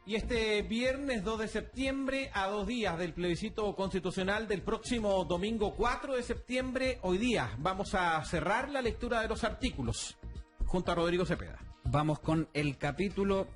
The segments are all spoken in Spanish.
Y este viernes 2 de septiembre, a 2 días del plebiscito constitucional del próximo domingo 4 de septiembre, hoy día vamos a cerrar la lectura de los artículos junto a Rodrigo Cepeda. Vamos con el capítulo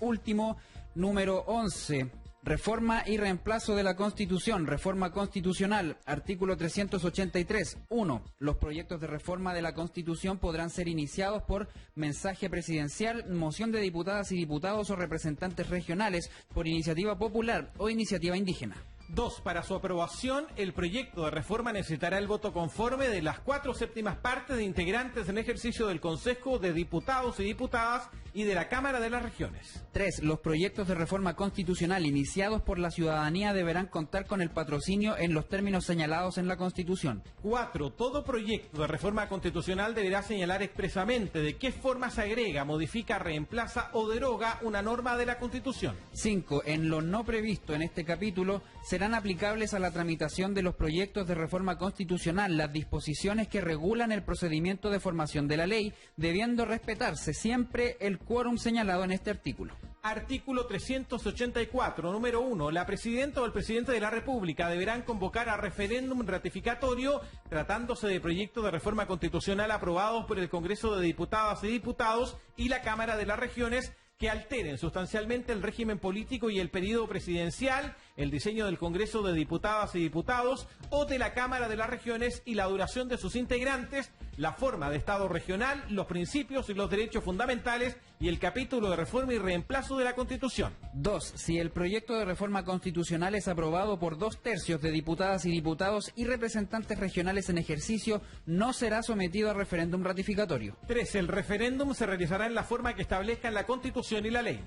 último, número 11. Reforma y reemplazo de la Constitución, reforma constitucional, artículo 383. 1. Los proyectos de reforma de la Constitución podrán ser iniciados por mensaje presidencial, moción de diputadas y diputados o representantes regionales, por iniciativa popular o iniciativa indígena. 2. Para su aprobación, el proyecto de reforma necesitará el voto conforme de las 4/7 partes de integrantes en ejercicio del Consejo de Diputados y Diputadas y de la Cámara de las Regiones. 3. Los proyectos de reforma constitucional iniciados por la ciudadanía deberán contar con el patrocinio en los términos señalados en la Constitución. 4. Todo proyecto de reforma constitucional deberá señalar expresamente de qué forma se agrega, modifica, reemplaza o deroga una norma de la Constitución. 5. En lo no previsto en este capítulo, serán aplicables a la tramitación de los proyectos de reforma constitucional las disposiciones que regulan el procedimiento de formación de la ley, debiendo respetarse siempre el quórum señalado en este artículo. Artículo 384, número 1. La Presidenta o el Presidente de la República deberán convocar a referéndum ratificatorio tratándose de proyectos de reforma constitucional aprobados por el Congreso de Diputadas y Diputados y la Cámara de las Regiones que alteren sustancialmente el régimen político y el período presidencial, el diseño del Congreso de Diputadas y Diputados o de la Cámara de las Regiones y la duración de sus integrantes, la forma de Estado regional, los principios y los derechos fundamentales y el capítulo de reforma y reemplazo de la Constitución. 2. Si el proyecto de reforma constitucional es aprobado por 2/3 de diputadas y diputados y representantes regionales en ejercicio, no será sometido a referéndum ratificatorio. 3. El referéndum se realizará en la forma que establezcan la Constitución y la ley.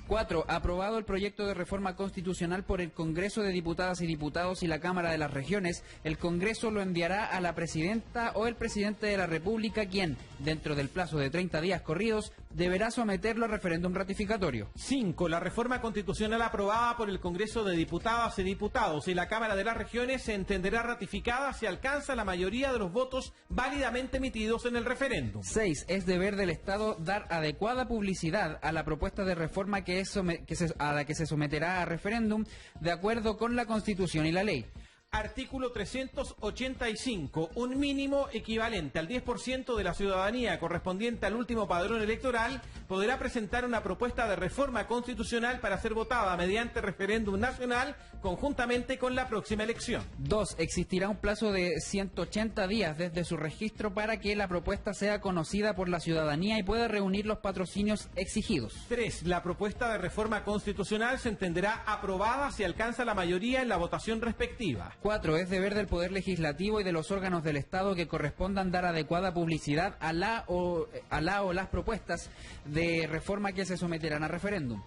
4. Aprobado el proyecto de reforma constitucional por el Congreso de Diputadas y Diputados y la Cámara de las Regiones, el Congreso lo enviará a la Presidenta o el Presidente de la República, quien, dentro del plazo de 30 días corridos, deberá someterlo a referéndum ratificatorio. 5. La reforma constitucional aprobada por el Congreso de Diputadas y Diputados y la Cámara de las Regiones se entenderá ratificada si alcanza la mayoría de los votos válidamente emitidos en el referéndum. 6. Es deber del Estado dar adecuada publicidad a la propuesta de reforma a la que se someterá a referéndum de acuerdo con la Constitución y la ley. Artículo 385. Un mínimo equivalente al 10% de la ciudadanía correspondiente al último padrón electoral podrá presentar una propuesta de reforma constitucional para ser votada mediante referéndum nacional conjuntamente con la próxima elección. 2. Existirá un plazo de 180 días desde su registro para que la propuesta sea conocida por la ciudadanía y pueda reunir los patrocinios exigidos. 3. La propuesta de reforma constitucional se entenderá aprobada si alcanza la mayoría en la votación respectiva. 4. Es deber del Poder Legislativo y de los órganos del Estado que correspondan dar adecuada publicidad a la o las propuestas de reforma que se someterán a referéndum.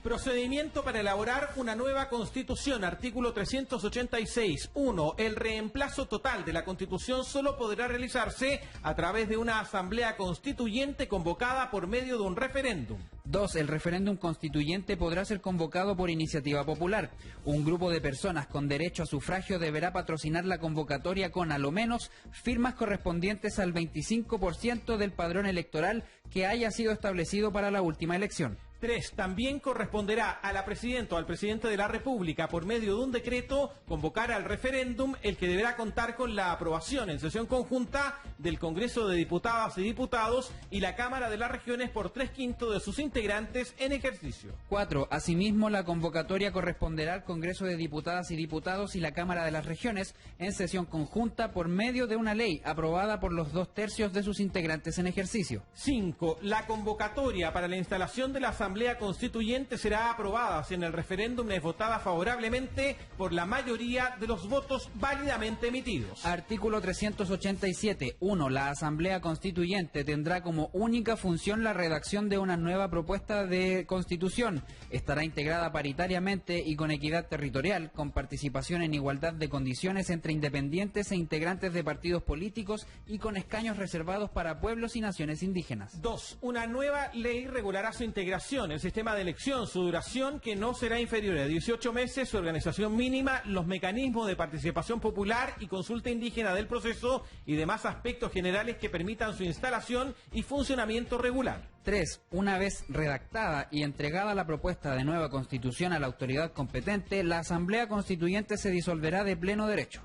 Procedimiento para elaborar una nueva Constitución. Artículo 386. 1. El reemplazo total de la Constitución solo podrá realizarse a través de una asamblea constituyente convocada por medio de un referéndum. 2. El referéndum constituyente podrá ser convocado por iniciativa popular. Un grupo de personas con derecho a sufragio deberá patrocinar la convocatoria con a lo menos firmas correspondientes al 25% del padrón electoral que haya sido establecido para la última elección. 3. También corresponderá a la Presidenta o al Presidente de la República, por medio de un decreto, convocar al referéndum, el que deberá contar con la aprobación en sesión conjunta del Congreso de Diputadas y Diputados y la Cámara de las Regiones por 3/5 de sus integrantes en ejercicio. 4. Asimismo, la convocatoria corresponderá al Congreso de Diputadas y Diputados y la Cámara de las Regiones en sesión conjunta por medio de una ley aprobada por los 2/3 de sus integrantes en ejercicio. 5. La convocatoria para la instalación de la Asamblea Constituyente será aprobada si en el referéndum es votada favorablemente por la mayoría de los votos válidamente emitidos. Artículo 387. 1. La Asamblea Constituyente tendrá como única función la redacción de una nueva propuesta de Constitución. Estará integrada paritariamente y con equidad territorial, con participación en igualdad de condiciones entre independientes e integrantes de partidos políticos y con escaños reservados para pueblos y naciones indígenas. 2. Una nueva ley regulará su integración Constitución, el sistema de elección, su duración que no será inferior a 18 meses, su organización mínima, los mecanismos de participación popular y consulta indígena del proceso y demás aspectos generales que permitan su instalación y funcionamiento regular. 3. Una vez redactada y entregada la propuesta de nueva Constitución a la autoridad competente, la Asamblea Constituyente se disolverá de pleno derecho.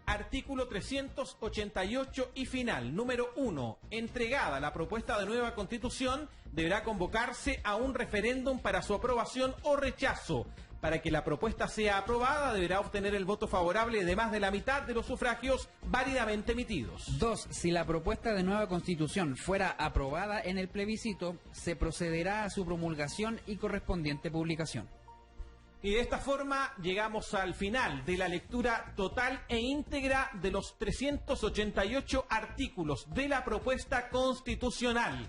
Artículo 388 y final. Número 1. Entregada la propuesta de nueva Constitución, deberá convocarse a un referéndum para su aprobación o rechazo. Para que la propuesta sea aprobada, deberá obtener el voto favorable de más de la mitad de los sufragios válidamente emitidos. 2. Si la propuesta de nueva Constitución fuera aprobada en el plebiscito, se procederá a su promulgación y correspondiente publicación. Y de esta forma llegamos al final de la lectura total e íntegra de los 388 artículos de la propuesta constitucional.